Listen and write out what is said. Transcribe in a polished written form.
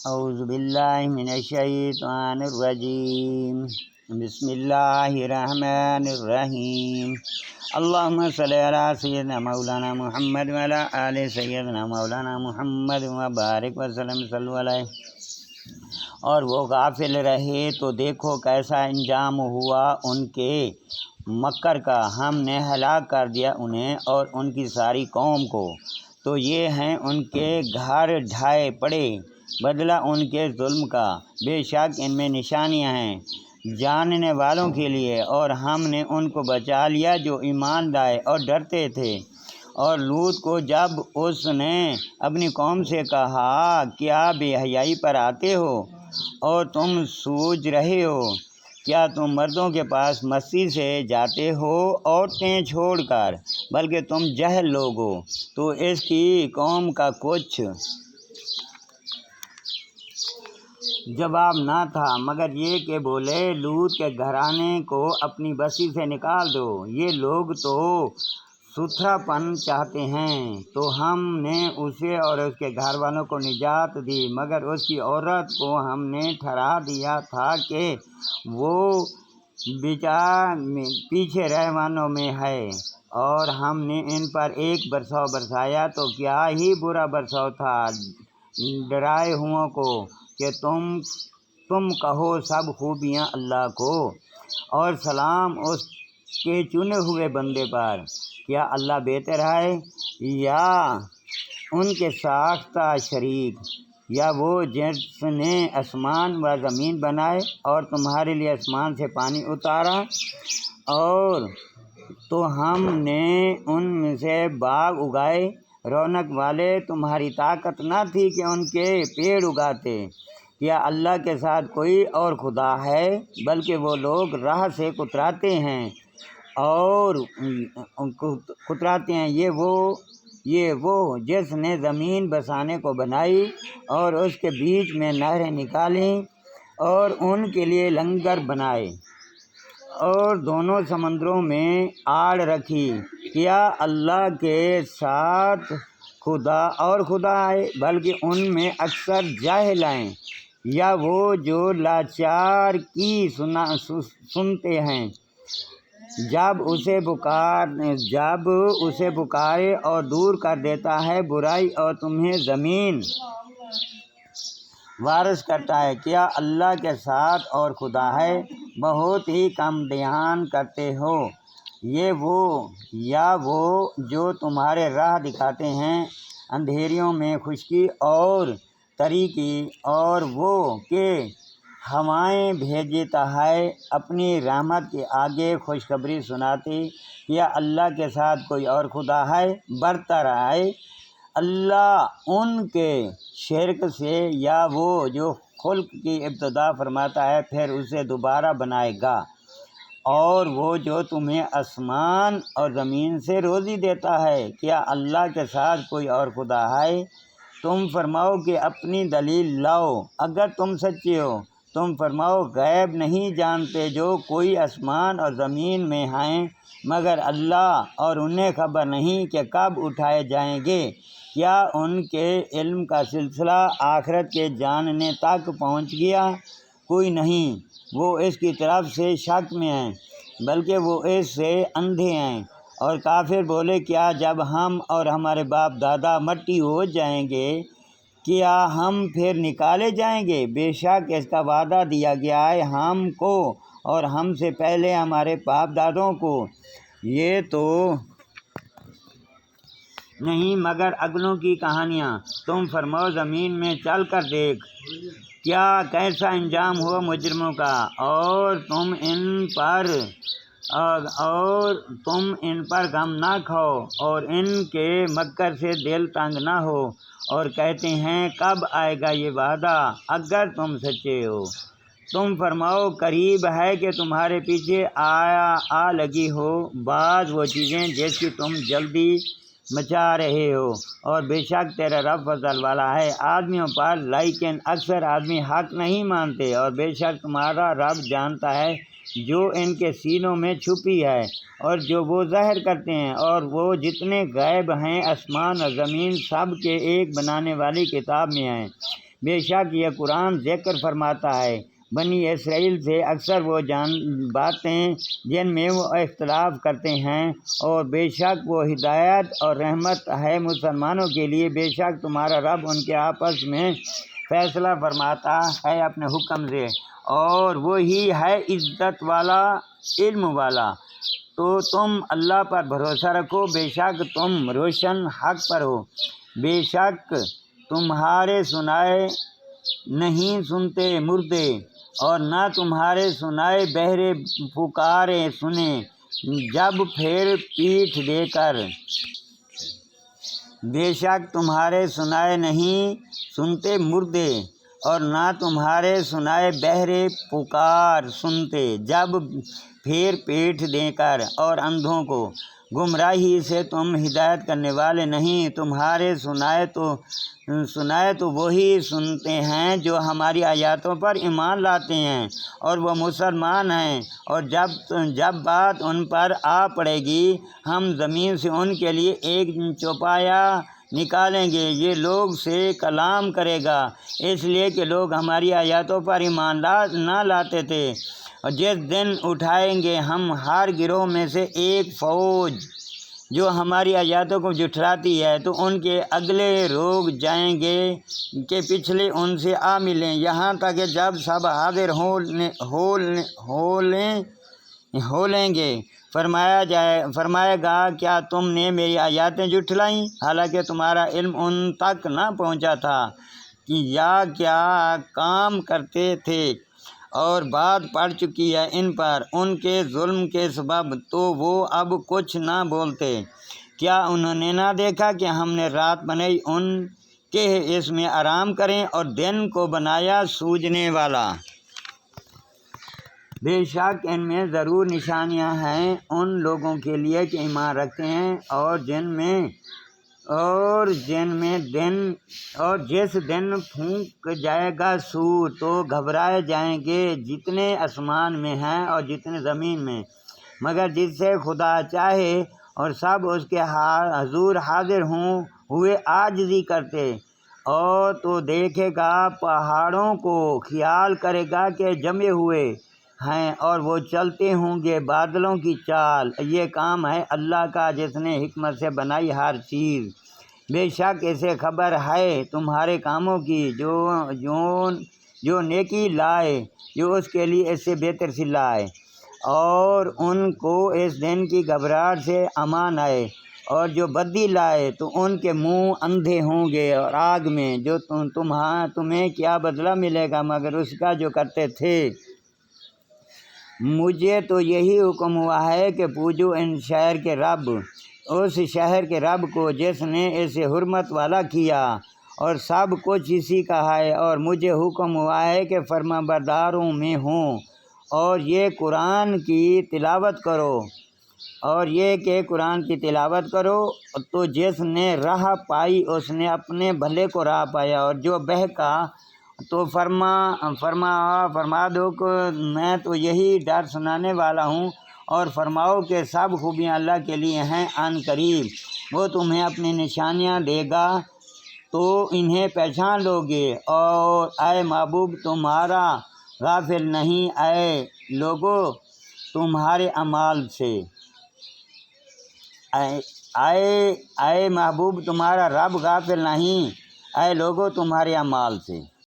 اعوذ باللہ من الشیطان الرجیم بسم اللہ الرحمن الرحیم اللہم صلی علی سیدنا مولانا محمد وعلی آل سیدنا مولانا محمد وبارک وسلم صلی علیہ۔ اور وہ غافل رہے تو دیکھو کیسا انجام ہوا ان کے مکر کا، ہم نے ہلاک کر دیا انہیں اور ان کی ساری قوم کو۔ تو یہ ہیں ان کے گھر ڈھائے پڑے، بدلہ ان کے ظلم کا، بے شک ان میں نشانیاں ہیں جاننے والوں کے لیے۔ اور ہم نے ان کو بچا لیا جو ایمان لائے اور ڈرتے تھے۔ اور لوط کو جب اس نے اپنی قوم سے کہا، کیا بے حیائی پر آتے ہو اور تم سوچ رہے ہو، کیا تم مردوں کے پاس مستی سے جاتے ہو عورتیں چھوڑ کر، بلکہ تم جاہل لوگ ہو۔ تو اس کی قوم کا کچھ جواب نہ تھا مگر یہ کہ بولے، لوط کے گھرانے کو اپنی بستی سے نکال دو، یہ لوگ تو ستھرا پن چاہتے ہیں۔ تو ہم نے اسے اور اس کے گھر والوں کو نجات دی، مگر اس کی عورت کو ہم نے ٹھہرا دیا تھا کہ وہ پیچھے رہوانوں میں ہے۔ اور ہم نے ان پر ایک برساؤ برسایا تو کیا ہی برا برساؤ تھا ڈرائے ہوں کو، کہ تم کہو سب خوبیاں اللہ کو، اور سلام اس کے چنے ہوئے بندے پر۔ کیا اللہ بہتر ہے یا ان کے ساختہ شریک، یا وہ جس نے آسمان و زمین بنائے اور تمہارے لیے آسمان سے پانی اتارا، اور تو ہم نے ان میں سے باغ اگائے رونق والے، تمہاری طاقت نہ تھی کہ ان کے پیڑ اگاتے۔ کیا اللہ کے ساتھ کوئی اور خدا ہے؟ بلکہ وہ لوگ راہ سے کتراتے ہیں اور یہ وہ جس نے زمین بسانے کو بنائی اور اس کے بیچ میں نہریں نکالیں اور ان کے لیے لنگر بنائے اور دونوں سمندروں میں آڑ رکھی۔ کیا اللہ کے ساتھ خدا ہے؟ بلکہ ان میں اکثر جاہل ہیں۔ یا وہ جو لاچار کی سنتے ہیں، جب اسے پکارے اور دور کر دیتا ہے برائی اور تمہیں زمین وارث کرتا ہے۔ کیا اللہ کے ساتھ اور خدا ہے؟ بہت ہی کم دھیان کرتے ہو۔ یا وہ جو تمہارے راہ دکھاتے ہیں اندھیریوں میں خشکی اور تاریکی، اور وہ کہ ہوائیں بھیجتا ہے اپنی رحمت کے آگے خوشخبری سناتے۔ کیا اللہ کے ساتھ کوئی اور خدا ہے؟ برتر ہے اللہ ان کے شرک سے، یا وہ جو خلق کی ابتدا فرماتا ہے پھر اسے دوبارہ بنائے گا، اور وہ جو تمہیں آسمان اور زمین سے روزی دیتا ہے۔ کیا اللہ کے ساتھ کوئی اور خدا ہے؟ تم فرماؤ کہ اپنی دلیل لاؤ اگر تم سچے ہو۔ تم فرماؤ غیب نہیں جانتے جو کوئی آسمان اور زمین میں ہیں مگر اللہ، اور انہیں خبر نہیں کہ کب اٹھائے جائیں گے۔ کیا ان کے علم کا سلسلہ آخرت کے جاننے تک پہنچ گیا؟ کوئی نہیں، وہ اس کی طرف سے شک میں ہیں، بلکہ وہ اس سے اندھے ہیں۔ اور کافر بولے، کیا جب ہم اور ہمارے باپ دادا مٹی ہو جائیں گے کیا ہم پھر نکالے جائیں گے؟ بے شک اس کا وعدہ دیا گیا ہے ہم کو اور ہم سے پہلے ہمارے باپ دادوں کو، یہ تو نہیں مگر اگلوں کی کہانیاں۔ تم فرماؤ زمین میں چل کر دیکھ، کیا کیسا انجام ہوا مجرموں کا، اور تم ان پر غم نہ کھاؤ اور ان کے مکر سے دل تنگ نہ ہو، اور کہتے ہیں کب آئے گا یہ وعدہ اگر تم سچے ہو۔ تم فرماؤ قریب ہے کہ تمہارے پیچھے آ لگی ہو بعض وہ چیزیں جس کی تم جلدی مچا رہے ہو، اور بے شک تیرا رب فضل والا ہے آدمیوں پر، لیکن اکثر آدمی حق نہیں مانتے۔ اور بے شک تمہارا رب جانتا ہے جو ان کے سینوں میں چھپی ہے اور جو وہ ظاہر کرتے ہیں، اور وہ جتنے غیب ہیں آسمان اور زمین سب کے ایک بنانے والی کتاب میں ہیں۔ بے شک یہ قرآن ذکر فرماتا ہے بنی اسرائیل سے اکثر وہ باتیں جن میں وہ اختلاف کرتے ہیں، اور بے شک وہ ہدایت اور رحمت ہے مسلمانوں کے لیے۔ بے شک تمہارا رب ان کے آپس میں فیصلہ فرماتا ہے اپنے حکم سے، اور وہی ہے عزت والا علم والا۔ تو تم اللہ پر بھروسہ رکھو، بے شک تم روشن حق پر ہو۔ بے شک تمہارے سنائے نہیں سنتے مردے، اور نہ تمہارے سنائے بہرے پکارے سنے جب پھر پیٹھ دے کر۔ بے شک تمہارے سنائے نہیں سنتے مردے، اور نہ تمہارے سنائے بہرے پکار سنتے جب پھر پیٹھ دے کر، اور اندھوں کو گمراہی سے تم ہدایت کرنے والے نہیں۔ تمہارے سنائے تو وہی سنتے ہیں جو ہماری آیاتوں پر ایمان لاتے ہیں اور وہ مسلمان ہیں، اور جب بات ان پر آ پڑے گی ہم زمین سے ان کے لیے ایک چوپایا نکالیں گے، یہ لوگ سے کلام کرے گا، اس لیے کہ لوگ ہماری آیاتوں پر ایمان نہ لاتے تھے۔ اور جس دن اٹھائیں گے ہم ہر گروہ میں سے ایک فوج جو ہماری آیاتوں کو جھٹلاتی ہے، تو ان کے اگلے روگ جائیں گے کہ پچھلے ان سے آ ملیں، یہاں تک کہ جب سب حاضر ہو لیں گے فرمائے گا کیا تم نے میری آیاتیں جھٹلائیں، حالانکہ تمہارا علم ان تک نہ پہنچا تھا کہ یا کیا کام کرتے تھے، اور بات پڑ چکی ہے ان پر ان کے ظلم کے سبب، تو وہ اب کچھ نہ بولتے۔ کیا انہوں نے نہ دیکھا کہ ہم نے رات بنائی ان کہ اس میں آرام کریں، اور دن کو بنایا سوجنے والا؟ بے شک ان میں ضرور نشانیاں ہیں ان لوگوں کے لیے کہ ایمان رکھتے ہیں، اور جس دن پھونک جائے گا سور تو گھبرائے جائیں گے جتنے آسمان میں ہیں اور جتنے زمین میں، مگر جس سے خدا چاہے، اور سب اس کے حضور حاضر ہوئے عاجزی کرتے، اور تو دیکھے گا پہاڑوں کو خیال کرے گا کہ جمے ہوئے ہیں، اور وہ چلتے ہوں گے بادلوں کی چال۔ یہ کام ہے اللہ کا جس نے حکمت سے بنائی ہر چیز۔ بے شک اسے خبر ہے تمہارے کاموں کی، جو نیکی لائے جو اس کے لیے اس سے بہتر سی لائے، اور ان کو اس دن کی گھبراہٹ سے امان آئے، اور جو بدی لائے تو ان کے منہ اندھے ہوں گے، اور آگ میں جو تمہیں کیا بدلہ ملے گا مگر اس کا جو کرتے تھے۔ مجھے تو یہی حکم ہوا ہے کہ پوجو اس شہر کے رب کو جس نے اسے حرمت والا کیا، اور سب کچھ اسی کا ہے، اور مجھے حکم ہوا ہے کہ فرما برداروں میں ہوں، اور یہ قرآن کی تلاوت کرو، تو جس نے راہ پائی اس نے اپنے بھلے کو راہ پایا، اور جو بہکا تو فرما دو کہ میں تو یہی ڈر سنانے والا ہوں، اور فرماؤ کہ سب خوبیاں اللہ کے لیے ہیں، عن قریب وہ تمہیں اپنی نشانیاں دے گا تو انہیں پہچان لو گے، اور اے محبوب تمہارا غافل نہیں اے لوگو تمہارے اعمال سے، اے محبوب تمہارا رب غافل نہیں اے لوگو تمہارے اعمال سے۔